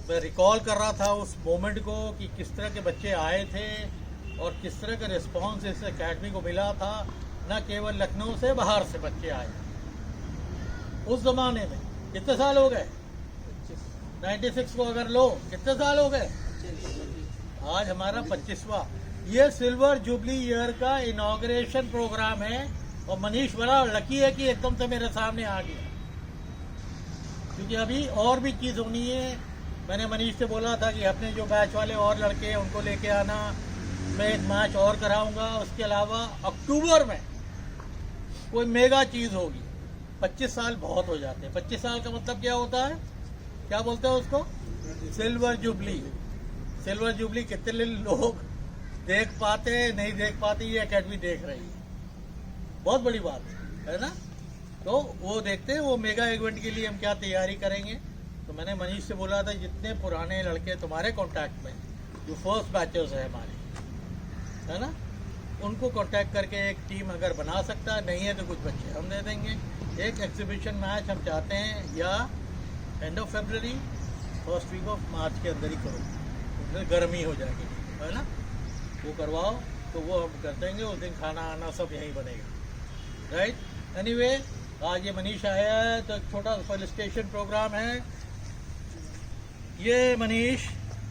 मैं रिकॉल कर रहा था उस मोमेंट को कि किस तरह के बच्चे आए थे और किस तरह का रिस्पांस इस एकेडमी को मिला था। न केवल लखनऊ से, बाहर से बच्चे आए उस जमाने में। कितने साल हो गए? 96 को अगर लो, कितने साल हो गए? आज हमारा 25वां। ये सिल्वर जुबली ईयर का इनॉग्रेशन प्रोग्राम है और मनीष बड़ा लकी है कि एकदम से मेरे सामने आ गया, क्योंकि अभी और भी चीज़ होनी है। मैंने मनीष से बोला था कि अपने जो बैच वाले और लड़के हैं उनको लेके आना, मैं एक मैच और कराऊंगा। उसके अलावा अक्टूबर में कोई मेगा चीज़ होगी। 25 साल बहुत हो जाते हैं। 25 साल का मतलब क्या होता है, क्या बोलते हैं उसको? Silver jubilee. सिल्वर जुबली कितने लोग देख पाते हैं, नहीं देख पाते, ये एकेडमी देख रही है। बहुत बड़ी बात है ना। तो वो देखते हैं वो मेगा इवेंट के लिए हम क्या तैयारी करेंगे। तो मैंने मनीष से बोला था जितने पुराने लड़के तुम्हारे कांटेक्ट में, जो फर्स्ट बैचर्स है हमारे, है ना, उनको कांटेक्ट करके एक टीम अगर बना सकता है, नहीं है तो कुछ बच्चे हम दे देंगे। एक एग्जीबिशन मैच हम चाहते हैं या end of February, first week of March के अंदर ही करो, उसमें गर्मी हो जाएगी, है ना। वो करवाओ तो वो हम कर देंगे। उस दिन खाना आना सब यहीं बनेगा, राइट। एनीवे, आज ये मनीष आया है तो एक छोटा फेलिसिटेशन प्रोग्राम है। ये मनीष,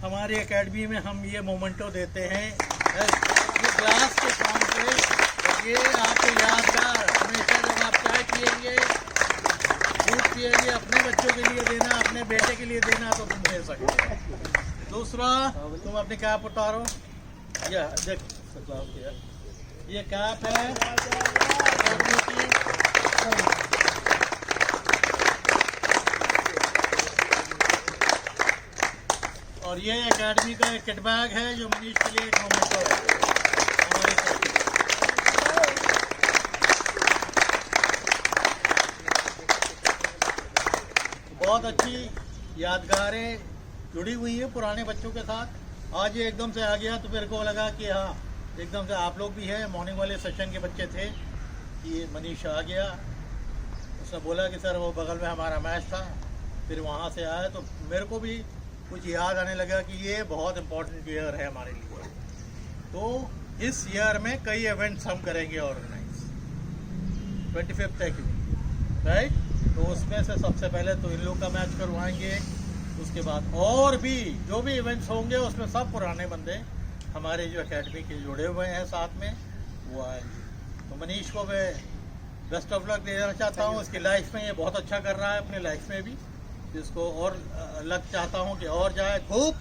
हमारी एकेडमी में हम ये मोमेंटो देते हैं ये ग्लास के फॉर्म पे। ये आपको यादगार, हमेशा जब आप चाय पिएंगे, दूध पिएंगे, अपने बच्चों के लिए देना, अपने बेटे के लिए देना, तो तुम दे सकते हो। दूसरा, तुम अपनी कैप उतारो। यह देख, ये कैप है एकेडमी की। और ये एकेडमी का एक किट बैग है जो मनीष के लिए एक मोमेंटो है हमारे साथ। बहुत अच्छी यादगारें जुड़ी हुई है पुराने बच्चों के साथ। आज ये एकदम से आ गया तो मेरे को लगा कि हाँ, एकदम से आप लोग भी हैं, मॉर्निंग वाले सेशन के बच्चे थे, कि ये मनीष आ गया। उसने बोला कि सर वो बगल में हमारा मैच था, फिर वहाँ से आया तो मेरे को भी कुछ याद आने लगा कि ये बहुत इम्पोर्टेंट ईयर है हमारे लिए। तो इस ईयर में कई इवेंट्स हम करेंगे ऑर्गेनाइज 25 तक, राइट। तो उसमें से सबसे पहले तो इन लोग का मैच करवाएंगे, उसके बाद और भी जो भी इवेंट्स होंगे उसमें सब पुराने बंदे हमारे जो एकेडमी के जुड़े हुए हैं साथ में, वो आएंगे। तो मनीष को मैं बेस्ट ऑफ लक देना चाहता हूँ। उसकी लाइफ में ये बहुत अच्छा कर रहा है, अपने लाइफ में भी। इसको और लग चाहता हूँ कि और जाए, खूब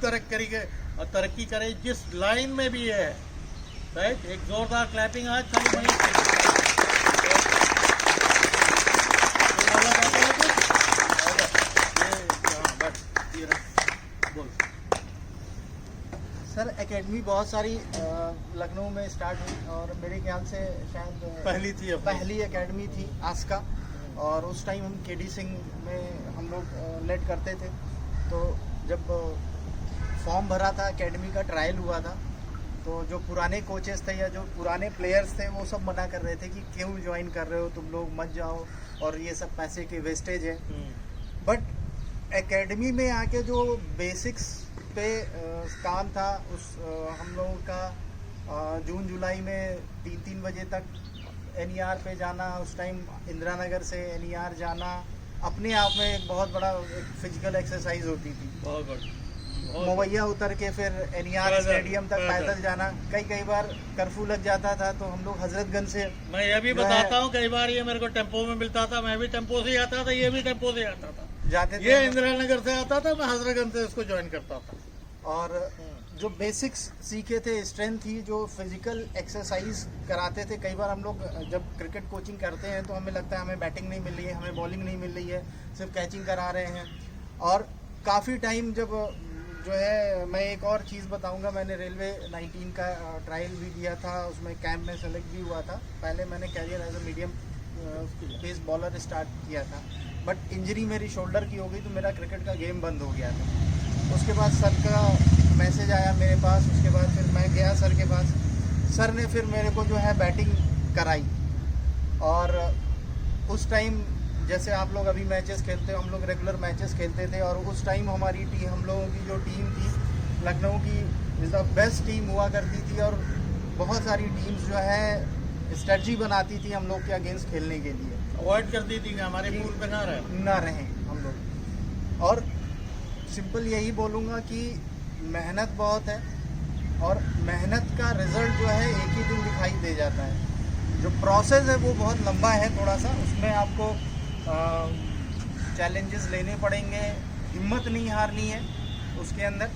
तरक्की करे जिस लाइन में भी है, राइट। एक जोरदार क्लैपिंग आज खाली मनीष के लिए। सर, एकेडमी बहुत सारी लखनऊ में स्टार्ट हुई और मेरे ख्याल से शायद पहली एकेडमी थी आस्का। और उस टाइम हम केडी सिंह में हम लोग लेड करते थे। तो जब फॉर्म भरा था, एकेडमी का ट्रायल हुआ था, तो जो पुराने कोचेस थे या जो पुराने प्लेयर्स थे वो सब मना कर रहे थे कि क्यों ज्वाइन कर रहे हो तुम लोग, मत जाओ, और ये सब पैसे के वेस्टेज है। बट एकेडमी में आके जो बेसिक्स पे काम था, उस हम लोगों का जून जुलाई में 3-3 बजे तक NER पे जाना, उस टाइम इंदिरा नगर से NER जाना अपने आप में एक बहुत बड़ा एक फिजिकल एक्सरसाइज होती थी। मवैया उतर के फिर NER स्टेडियम तक पैदल जाना। कई बार कर्फ्यू लग जाता था तो हम लोग हजरतगंज से, मैं ये भी बताता हूँ, कई बार ये मेरे को टेम्पो में मिलता था, मैं भी टेम्पो से आता था, ये भी टेम्पो से आता था, जाते थे। ये इंदिरा नगर से आता था, मैं हजरतगंज से उसको ज्वाइन करता था। और जो बेसिक्स सीखे थे, स्ट्रेंथ थी, जो फिजिकल एक्सरसाइज कराते थे। कई बार हम लोग जब क्रिकेट कोचिंग करते हैं तो हमें लगता है हमें बैटिंग नहीं मिल रही है, हमें बॉलिंग नहीं मिल रही है, सिर्फ कैचिंग करा रहे हैं। और काफ़ी टाइम जब जो है, मैं एक और चीज़ बताऊंगा, मैंने रेलवे 19 का ट्रायल भी दिया था, उसमें कैंप में सेलेक्ट भी हुआ था। पहले मैंने career as a medium pace bowler start किया था, बट इंजरी मेरी शोल्डर की हो गई तो मेरा क्रिकेट का गेम बंद हो गया था। उसके बाद सर का मैसेज आया मेरे पास, उसके बाद फिर मैं गया सर के पास। सर ने फिर मेरे को जो है बैटिंग कराई और उस टाइम जैसे आप लोग अभी मैचेस खेलते हो, हम लोग रेगुलर मैचेस खेलते थे, और उस टाइम हमारी टीम, हम लोगों की जो टीम थी लखनऊ की, इज़ द बेस्ट टीम हुआ करती थी। और बहुत सारी टीम्स जो है स्ट्रेटजी बनाती थी हम लोग के अगेंस्ट खेलने के लिए, अवॉइड करती थी कि हमारे पूल पे ना रहें हम लोग। और सिंपल यही बोलूँगा कि मेहनत बहुत है, और मेहनत का रिज़ल्ट जो है एक ही दिन दिखाई दे जाता है। जो प्रोसेस है वो बहुत लंबा है थोड़ा सा, उसमें आपको चैलेंजेस लेने पड़ेंगे, हिम्मत नहीं हारनी है उसके अंदर।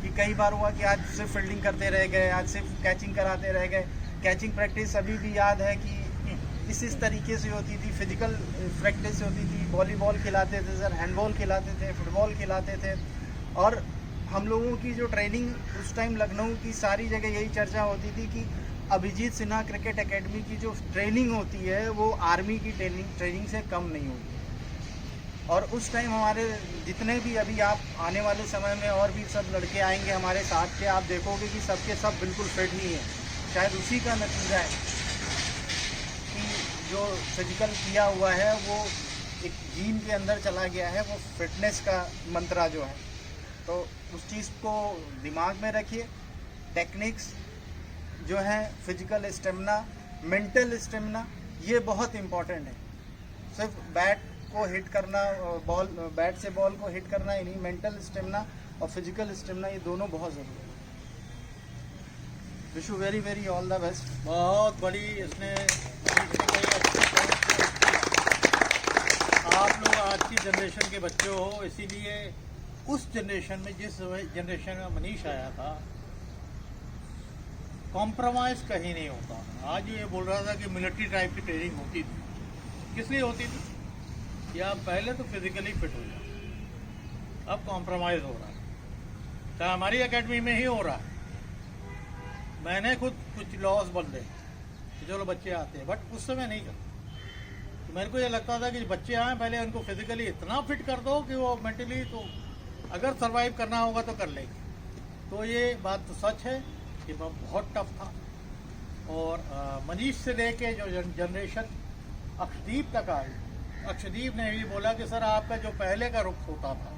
कि कई बार हुआ कि आज सिर्फ फील्डिंग करते रह गए, आज सिर्फ कैचिंग कराते रह गए। कैचिंग प्रैक्टिस अभी भी याद है कि इस तरीके से होती थी, फिजिकल प्रैक्टिस होती थी। वॉलीबॉल खिलाते थे सर, हैंडबॉल खिलाते थे, फुटबॉल खिलाते थे। और हम लोगों की जो ट्रेनिंग उस टाइम लखनऊ की सारी जगह यही चर्चा होती थी कि अभिजीत सिन्हा क्रिकेट एकेडमी की जो ट्रेनिंग होती है वो आर्मी की ट्रेनिंग से कम नहीं होती। और उस टाइम हमारे जितने भी, अभी आप आने वाले समय में और भी सब लड़के आएंगे हमारे साथ के, आप देखोगे कि सबके सब बिल्कुल फिट ही हैं। शायद उसी का नतीजा है कि जो फिजिकल किया हुआ है वो एक जीन के अंदर चला गया है, वो फिटनेस का मंत्रा जो है। तो उस चीज़ को दिमाग में रखिए। टेक्निक्स जो है, फिजिकल स्टेमिना, मेंटल स्टेमिना, ये बहुत इम्पॉर्टेंट है। सिर्फ बैट को हिट करना, बैट से बॉल को हिट करना ही नहीं, मेंटल स्टेमिना और फिजिकल स्टेमिना, ये दोनों बहुत ज़रूरी है। Wish you very very all the best. बहुत बड़ी इसने आप लोग आज की जनरेशन के बच्चे हो, इसीलिए उस जनरेशन में, जिस जनरेशन में मनीष आया था, कॉम्प्रोमाइज़ कहीं नहीं होता। आज ये बोल रहा था कि मिलिट्री टाइप की ट्रेनिंग होती थी। किस लिए होती थी? कि आप पहले तो फिजिकली फिट हो जाओ, अब कॉम्प्रोमाइज़ हो रहा है। चाहे हमारी एकेडमी में ही हो रहा है। मैंने खुद कुछ लॉस बदले, चलो बच्चे आते हैं, बट उस समय नहीं करते। तो मेरे को ये लगता था कि बच्चे आए, पहले उनको फिजिकली इतना फिट कर दो कि वो मेंटली, तो अगर सरवाइव करना होगा तो कर लेंगे। तो ये बात तो सच है कि बहुत टफ था। और मनीष से लेके जो जनरेशन अक्षदीप तक आई, अक्षदीप ने भी बोला कि सर आपका जो पहले का रुख होता था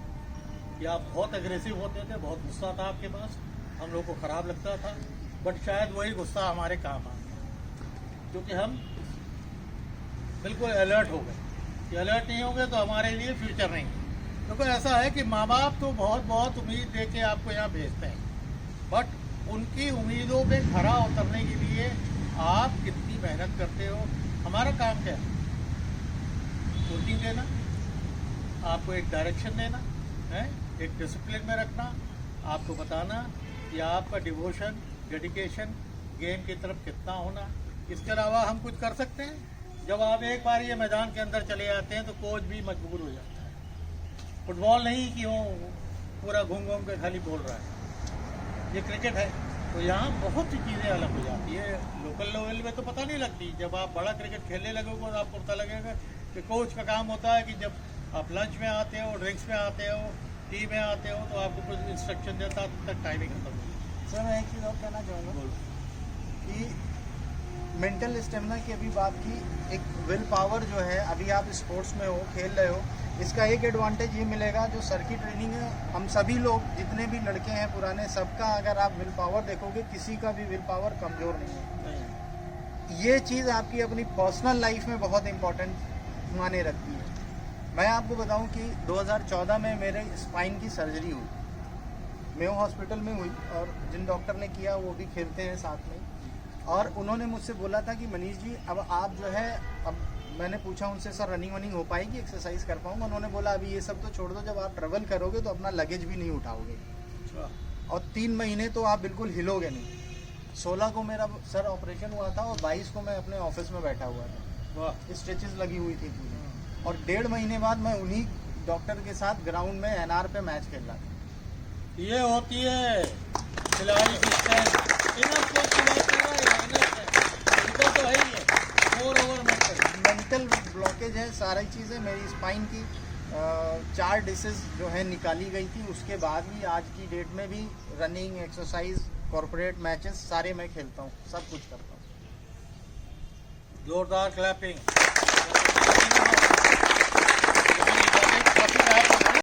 कि आप बहुत एग्रेसिव होते थे, बहुत गुस्सा था आपके पास, हम लोग को ख़राब लगता था, बट शायद वही गुस्सा हमारे काम आ गया, क्योंकि हम बिल्कुल अलर्ट हो गए। कि अलर्ट नहीं होंगे तो हमारे लिए फ्यूचर नहीं है। क्योंकि ऐसा है कि माँ बाप तो बहुत बहुत उम्मीद दे के आपको यहाँ भेजते हैं, बट उनकी उम्मीदों पे खरा उतरने के लिए आप कितनी मेहनत करते हो। हमारा काम क्या है? कोचिंग देना, आपको एक डायरेक्शन देना है, एक डिसिप्लिन में रखना, आपको बताना कि आपका डिवोशन, डेडिकेशन गेम की तरफ कितना होना। इसके अलावा हम कुछ कर सकते हैं? जब आप एक बार ये मैदान के अंदर चले जाते हैं तो कोच भी मजबूर हो जाता है। फुटबॉल नहीं कि वो पूरा घूम घूम के खाली बोल रहा है, ये क्रिकेट है। तो यहाँ बहुत सी चीज़ें अलग हो जाती है। लोकल लेवल में तो पता नहीं लगती, जब आप बड़ा क्रिकेट खेलने लगोगे तो आपको पता लगेगा कि कोच का काम होता है कि जब आप लंच में आते हो, ड्रिंक्स में आते हो, टी में आते हो, तो आपको कुछ इंस्ट्रक्शन देता तब तक टाइमिंग खत्म हो। सर मैं एक चीज़ और कहना चाहूँगा कि मेंटल स्टेमिना की अभी बात की, एक विल पावर जो है, अभी आप स्पोर्ट्स में हो, खेल रहे हो, इसका एक एडवांटेज ये मिलेगा, जो सर की ट्रेनिंग है, हम सभी लोग जितने भी लड़के हैं पुराने, सबका अगर आप विल पावर देखोगे, किसी का भी विल पावर कमज़ोर नहीं है। ये चीज़ आपकी अपनी पर्सनल लाइफ में बहुत इम्पोर्टेंट माने रखती है। मैं आपको बताऊं कि 2014 में मेरे स्पाइन की सर्जरी हुई, मेयो हॉस्पिटल में हुई, और जिन डॉक्टर ने किया वो भी खेलते हैं साथ में। और उन्होंने मुझसे बोला था कि मनीष जी अब आप जो है, अब मैंने पूछा उनसे सर रनिंग वनिंग हो पाएगी, एक्सरसाइज कर पाऊँगा? उन्होंने बोला अभी ये सब तो छोड़ दो, जब आप ट्रेवल करोगे तो अपना लगेज भी नहीं उठाओगे, और 3 महीने तो आप बिल्कुल हिलोगे नहीं। 16 को मेरा सर ऑपरेशन हुआ था और 22 को मैं अपने ऑफिस में बैठा हुआ था, स्टिचेस लगी हुई थी पूरी, और 1.5 महीने बाद मैं उन्हीं डॉक्टर के साथ ग्राउंड में एनआर पे मैच खेल रहा था। ये होती है खिलाड़ी की स्ट्रेंथ। तो है ही है, मोर ओवर मेंटल ब्लॉकेज है, सारी चीज़ें मेरी स्पाइन की 4 डिसेस जो है निकाली गई थी। उसके बाद भी आज की डेट में भी रनिंग, एक्सरसाइज, कॉर्पोरेट मैचेस सारे मैं खेलता हूँ, सब कुछ करता हूँ। जोरदार क्लैपिंग। काफी गायब हो गए।